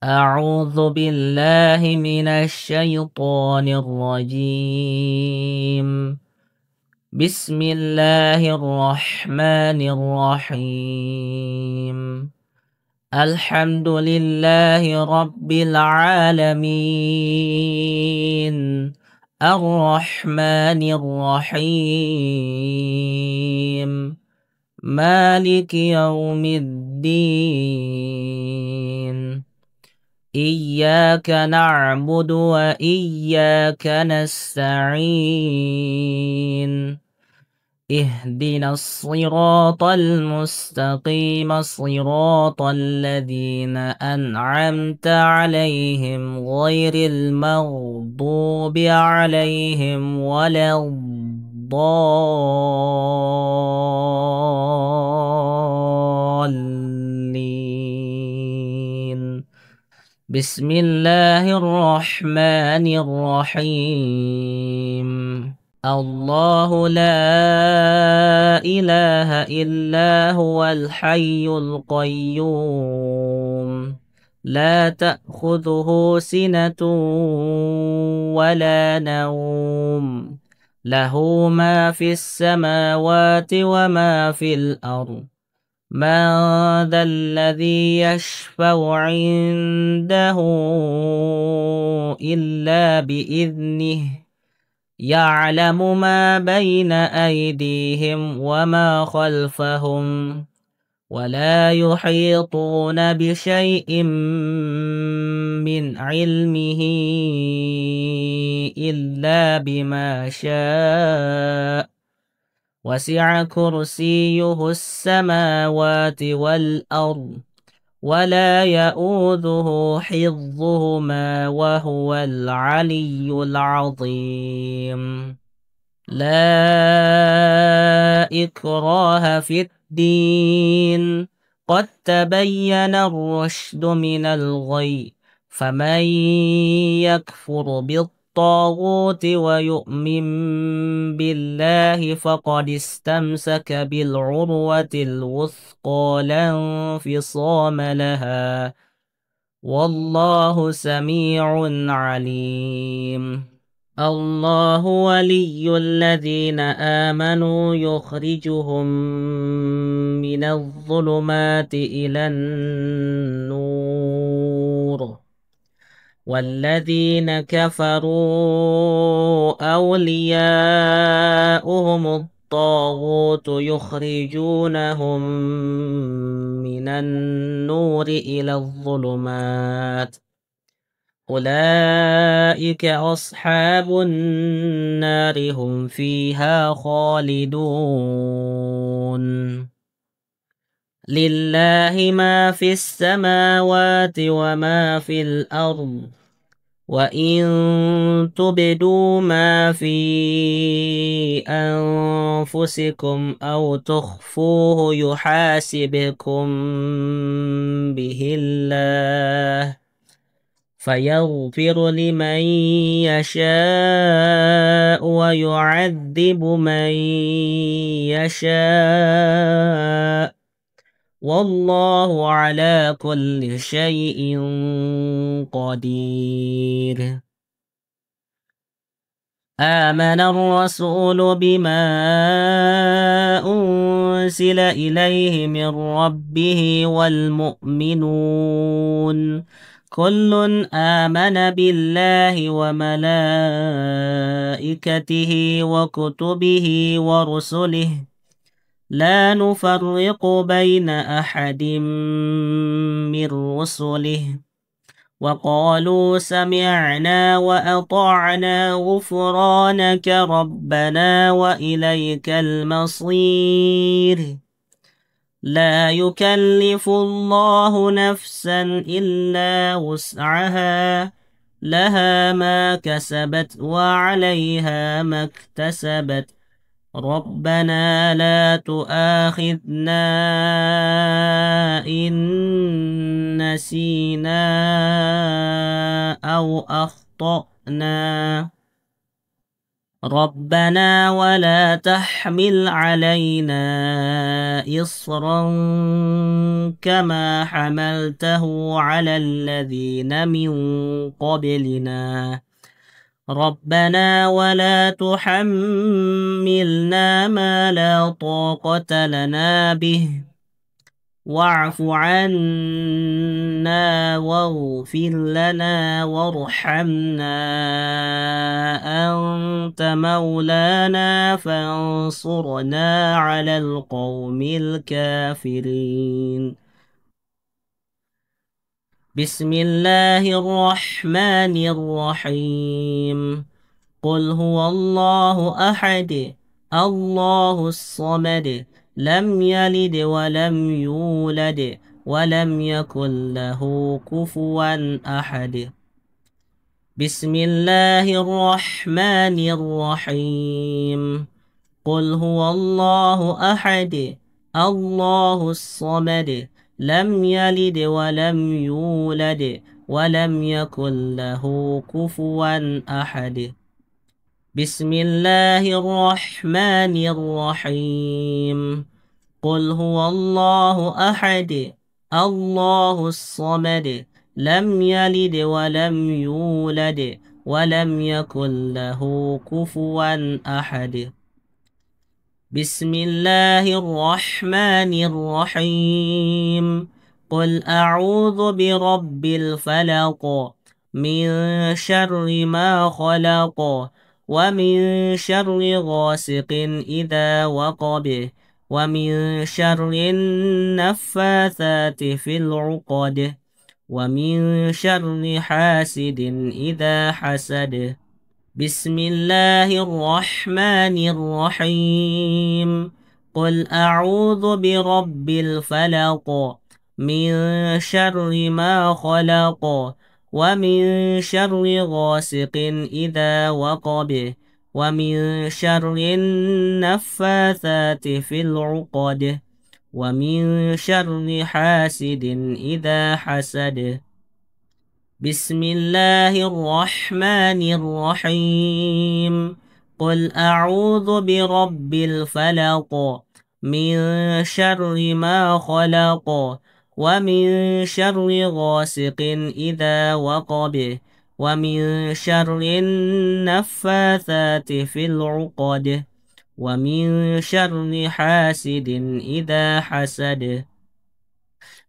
أعوذ بالله من الشيطان الرجيم. بسم الله الرحمن الرحيم. الحمد لله رب العالمين، الرحمن الرحيم، مالك يوم الدين. إياك نعبد وإياك نستعين. اهدنا الصراط المستقيم، صراط الذين أنعمت عليهم غير المغضوب عليهم ولا الضالين. بسم الله الرحمن الرحيم. الله لا إله إلا هو الحي القيوم، لا تأخذه سنة ولا نوم، له ما في السماوات وما في الأرض. من ذا الذي يشفع عنده إلا بإذنه، يعلم ما بين أيديهم وما خلفهم، ولا يحيطون بشيء من علمه إلا بما شاء. وسع كرسيه السماوات والأرض، ولا يؤوده حفظهما وهو العلي العظيم. لا إكراه في الدين، قد تبين الرشد من الغي، فمن يكفر بالطاغوت ويؤمن بالله فقد استمسك بالعروة الوثقى لا انفصام لها، والله سميع عليم. الله ولي الذين آمنوا يخرجهم من الظلمات إلى النور، والذين كفروا أولياؤهم الطاغوت يخرجونهم من النور إلى الظلمات، أولئك أصحاب النار هم فيها خالدون. لله ما في السماوات وما في الأرض، وإن تبدوا ما في أنفسكم أو تخفوه يحاسبكم به الله، فيغفر لمن يشاء ويعذب من يشاء، والله على كل شيء قدير. آمن الرسول بما أنزل إليه من ربه والمؤمنون كل آمن بالله وملائكته وكتبه ورسله، لا نفرق بين أحد من رسله، وقالوا سمعنا وأطعنا غفرانك ربنا وإليك المصير. لا يكلف الله نفسا إلا وسعها، لها ما كسبت وعليها ما اكتسبت، ربنا لا تؤاخذنا إن نسينا أو أخطأنا. ربنا ولا تحمل علينا إصرا كما حملته على الذين من قبلنا ربنا ولا تحملنا ما لا طاقة لنا به واعف عنا واغفر لنا وارحمنا أنت مولانا فانصرنا على القوم الكافرين بسم الله الرحمن الرحيم قل هو الله أحد الله الصمد لم يلد ولم يولد ولم يكن له كفوا أحد بسم الله الرحمن الرحيم قل هو الله أحد الله الصمد لم يلد ولم يولد ولم يكن له كفوا أحد بسم الله الرحمن الرحيم قل هو الله أحد الله الصمد لم يلد ولم يولد ولم يكن له كفوا أحد بسم الله الرحمن الرحيم قل أعوذ برب الفلق من شر ما خلق ومن شر غاسق إذا وقب ومن شر النفاثات في العقد ومن شر حاسد إذا حسد بسم الله الرحمن الرحيم قل أعوذ برب الفلق من شر ما خلق ومن شر غاسق إذا وقب ومن شر النفاثات في العقد ومن شر حاسد إذا حسد بسم الله الرحمن الرحيم قل أعوذ برب الفلق من شر ما خلق ومن شر غاسق إذا وقب ومن شر النفاثات في العقد ومن شر حاسد إذا حسد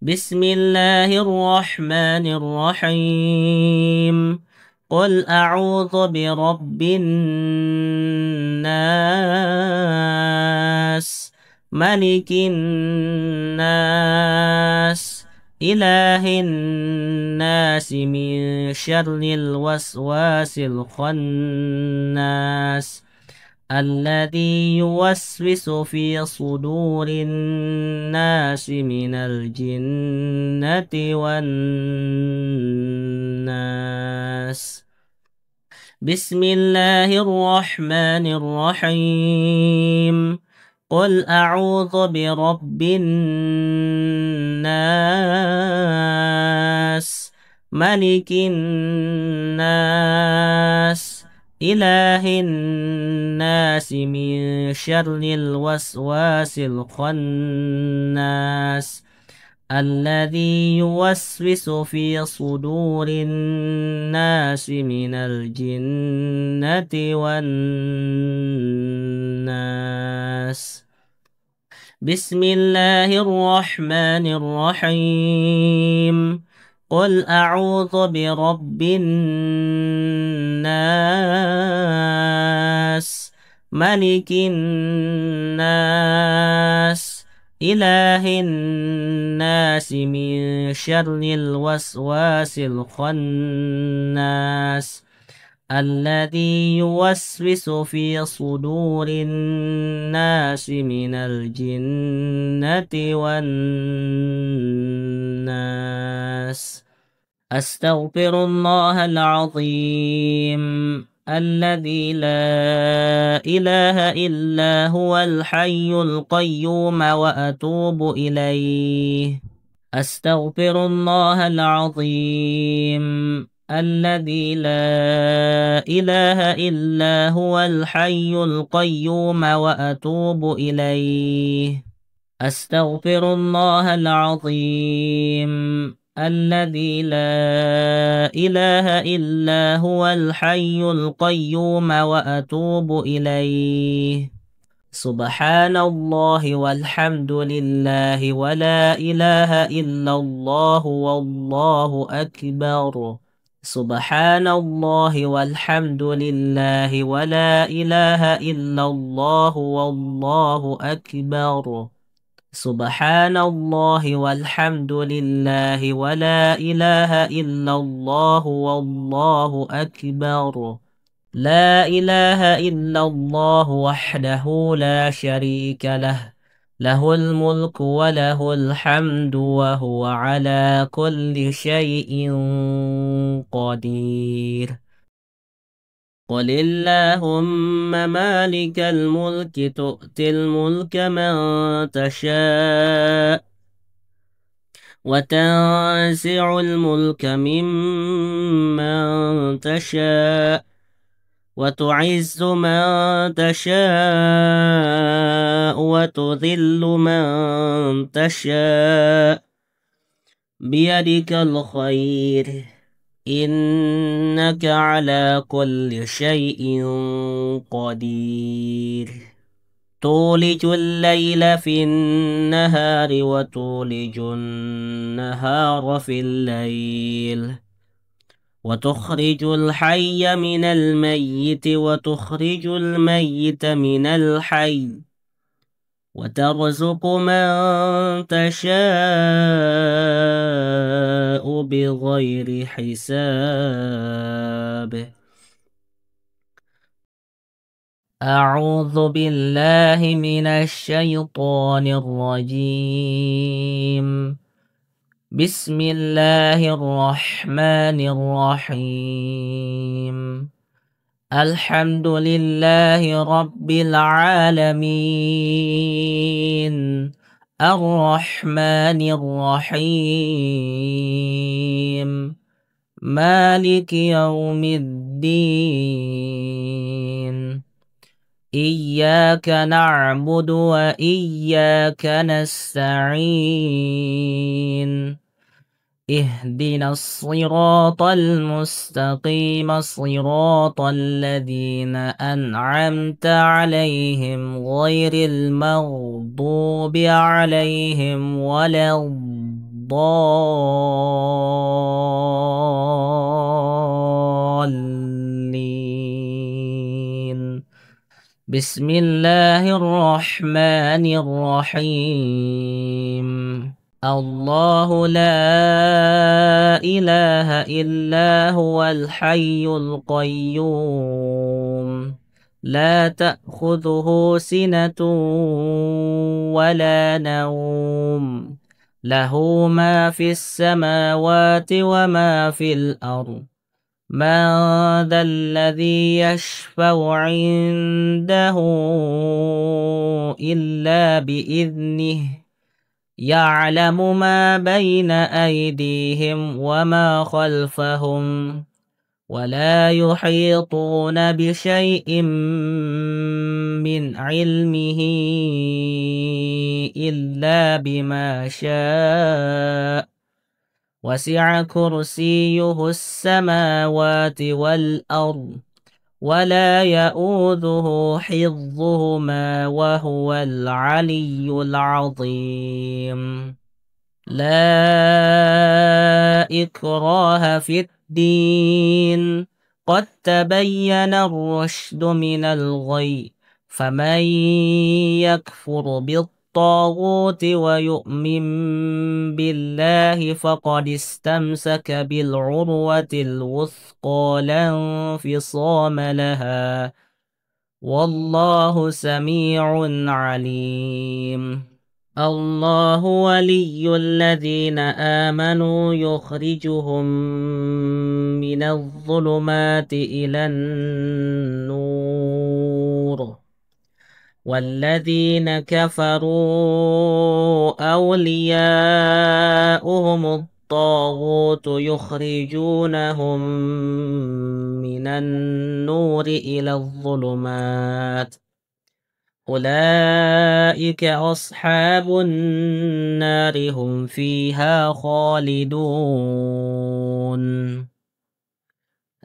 بسم الله الرحمن الرحيم قل أعوذ برب الناس ملك الناس إله الناس من شر الوسواس الخناس الذي يوسوس في صدور الناس من الجنة والناس بسم الله الرحمن الرحيم قل أعوذ برب الناس ملك الناس إله الناس من شر الوسواس الخناس الذي يوسوس في صدور الناس من الجنة والناس بسم الله الرحمن الرحيم قل أعوذ برب الناس ملك الناس إله الناس من شر الوسواس الخناس الذي يوسوس في صدور الناس من الجنة والناس أستغفر الله العظيم الذي لا إله إلا هو الحي القيوم وأتوب إليه أستغفر الله العظيم الذي لا إله إلا هو الحي القيوم وأتوب إليه. أستغفر الله العظيم الذي لا إله إلا هو الحي القيوم وأتوب إليه. سبحان الله والحمد لله ولا إله إلا الله والله أكبر. سبحان الله والحمد لله ولا إله إلا الله والله أكبر. سبحان الله والحمد لله ولا إله إلا الله والله أكبر. لا إله إلا الله وحده لا شريك له، له الملك وله الحمد وهو على كل شيء قدير. قل اللهم مالك الملك تؤتي الملك من تشاء وتنزع الملك ممن تشاء وتعز من تشاء وتذل من تشاء بيدك الخير إنك على كل شيء قدير. تولج الليل في النهار وتولج النهار في الليل وتخرج الحي من الميت وتخرج الميت من الحي وترزق من تشاء بغير حساب. أعوذ بالله من الشيطان الرجيم. بسم الله الرحمن الرحيم. الحمد لله رب العالمين الرحمن الرحيم مالك يوم الدين. إياك نعبد وإياك نستعين. اهدنا الصراط المستقيم صراط الذين أنعمت عليهم غير المغضوب عليهم ولا الضالين. بسم الله الرحمن الرحيم. الله لا إله إلا هو الحي القيوم لا تأخذه سنة ولا نوم له ما في السماوات وما في الأرض. من ذا الذي يشفع عنده إلا بإذنه يعلم ما بين أيديهم وما خلفهم ولا يحيطون بشيء من علمه إلا بما شاء وسع كرسيه السماوات والأرض ولا يؤوده حفظهما وهو العلي العظيم. لا إكراه في الدين قد تبين الرشد من الغي فمن يكفر بالطاغوت ويؤمن بالله فقد استمسك بالعروة الوثقى لا انفصام لها والله سميع عليم. الله ولي الذين آمنوا يخرجهم من الظلمات إلى النور والذين كفروا أولياؤهم بالطاغوت يخرجونهم من النور إلى الظلمات أولئك أصحاب النار هم فيها خالدون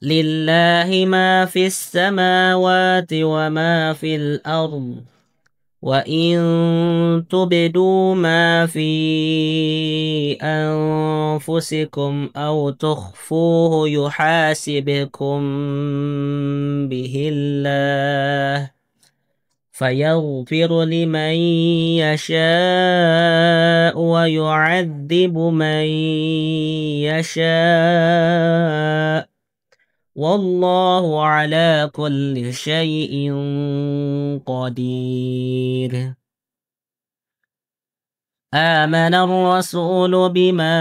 لله ما في السماوات وما في الأرض وإن تبدوا ما في أنفسكم أو تخفوه يحاسبكم به الله فيغفر لمن يشاء ويعذب من يشاء والله على كل شيء قدير آمن الرسول بما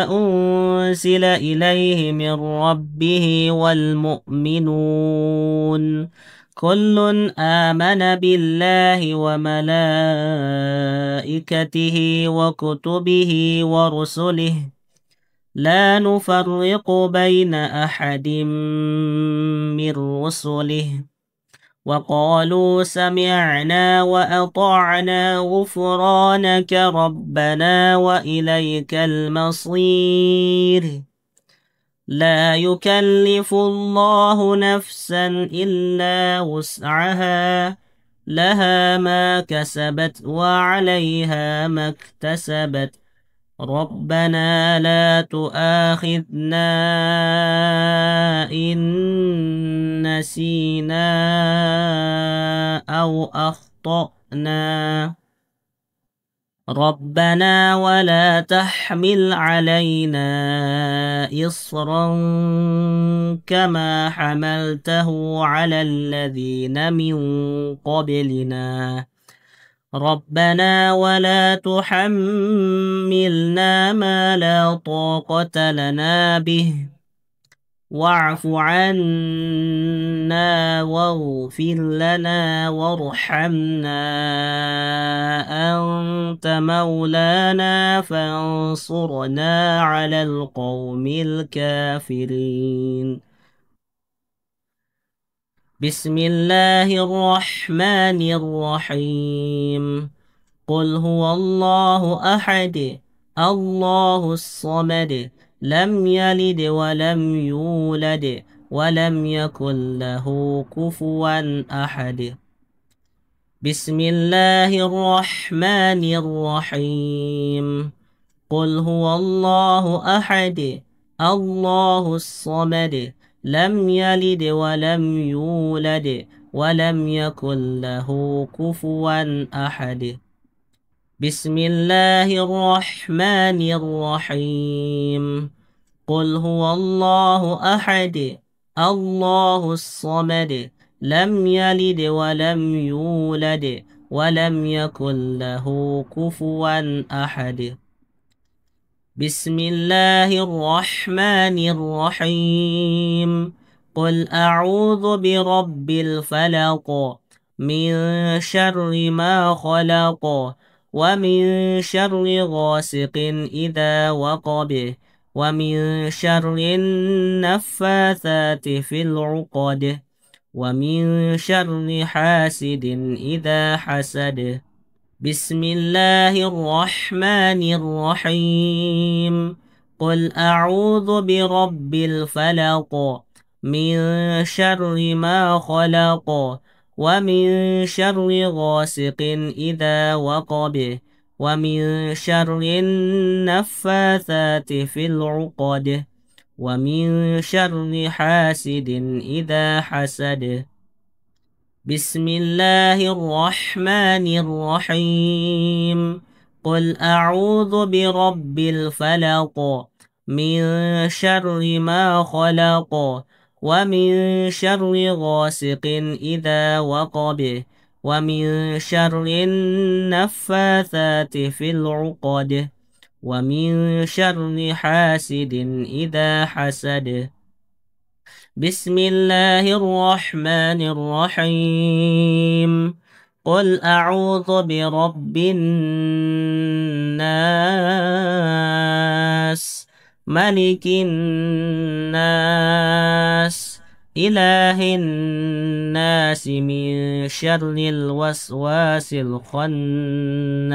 أنزل إليه من ربه والمؤمنون كل آمن بالله وملائكته وكتبه ورسله لا نفرق بين أحد من رسله وقالوا سمعنا وأطعنا غفرانك ربنا وإليك المصير لا يكلف الله نفسا إلا وسعها لها ما كسبت وعليها ما اكتسبت ربنا لا تؤاخذنا إن نسينا أو أخطأنا ربنا ولا تحمل علينا إصرا كما حملته على الذين من قبلنا ربنا ولا تحملنا ما لا طاقة لنا به واعف عنا واغفر لنا وارحمنا أنت مولانا فانصرنا على القوم الكافرين بسم الله الرحمن الرحيم قل هو الله أحد الله الصمد لم يلد ولم يولد ولم يكن له كفوا أحد بسم الله الرحمن الرحيم قل هو الله أحد الله الصمد لم يلد ولم يولد ولم يكن له كفوا أحد بسم الله الرحمن الرحيم قل هو الله أحد الله الصمد لم يلد ولم يولد ولم يكن له كفوا أحد بسم الله الرحمن الرحيم قل أعوذ برب الفلق من شر ما خلق ومن شر غاسق إذا وقب ومن شر النفاثات في العقد ومن شر حاسد إذا حسد بسم الله الرحمن الرحيم قل أعوذ برب الفلق من شر ما خلق ومن شر غاسق إذا وقب ومن شر النفاثات في العقد ومن شر حاسد إذا حسد بسم الله الرحمن الرحيم قل أعوذ برب الفلق من شر ما خلق ومن شر غاسق إذا وقب ومن شر النفاثات في العقد ومن شر حاسد إذا حسد بسم الله الرحمن الرحيم قل أعوذ برب الناس ملك الناس إله الناس من شر الوسواس الخناس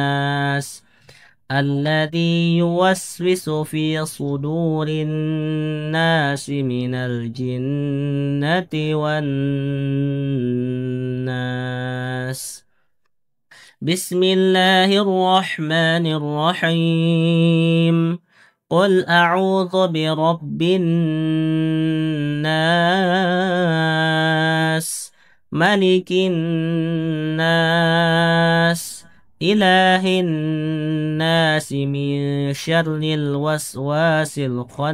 الذي يوسوس في صدور الناس من الجنة والناس. بسم الله الرحمن الرحيم. قل أعوذ برب الناس ملك الناس إله الناس من شر الوسواس الخناس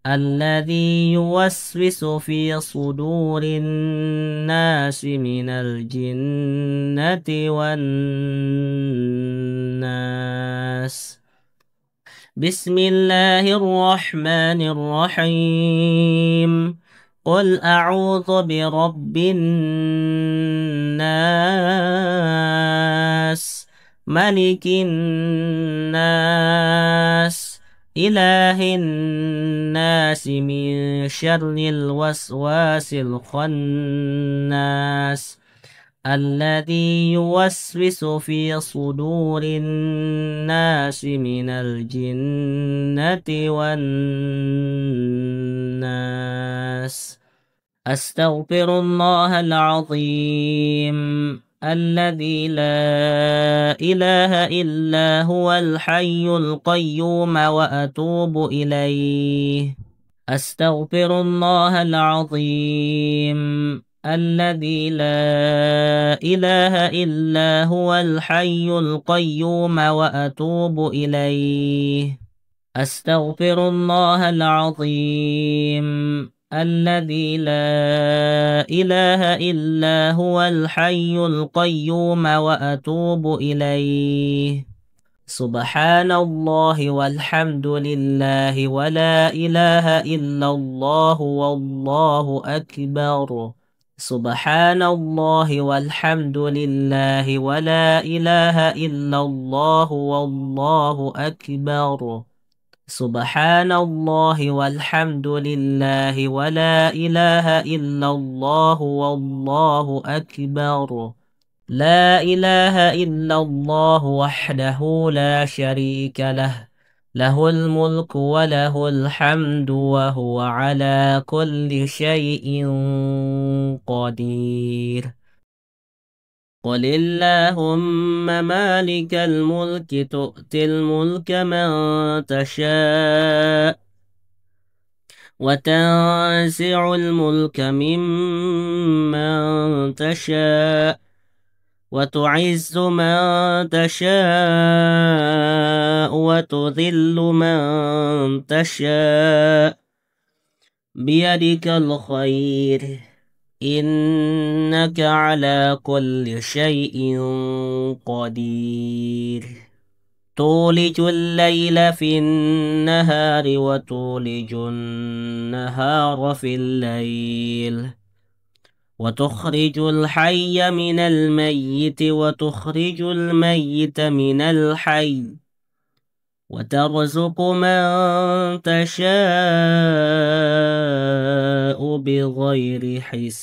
الذي يوسوس في صدور الناس من الجنة والناس. بسم الله الرحمن الرحيم. قل أعوذ برب الناس ملك الناس إله الناس من شر الوسواس الخناس الذي يوسوس في صدور الناس من الجنة والناس. أستغفر الله العظيم الذي لا إله إلا هو الحي القيوم وأتوب إليه. أستغفر الله العظيم الذي لا إله إلا هو الحي القيوم وأتوب إليه. أستغفر الله العظيم الذي لا إله إلا هو الحي القيوم وأتوب إليه. سبحان الله والحمد لله ولا إله إلا الله والله أكبر. سبحان الله والحمد لله ولا إله إلا الله والله أكبر. سبحان الله والحمد لله ولا إله إلا الله والله أكبر. لا إله إلا الله وحده لا شريك له، له الملك وله الحمد وهو على كل شيء قدير. قل اللهم مالك الملك تؤتي الملك من تشاء وتنزع الملك ممن تشاء وتعز من تشاء وتذل من تشاء بيدك الخير إنك على كل شيء قدير. تولج الليل في النهار وتولج النهار في الليل وتخرج الحي من الميت وتخرج الميت من الحي وترزق من تشاء بغير حساب.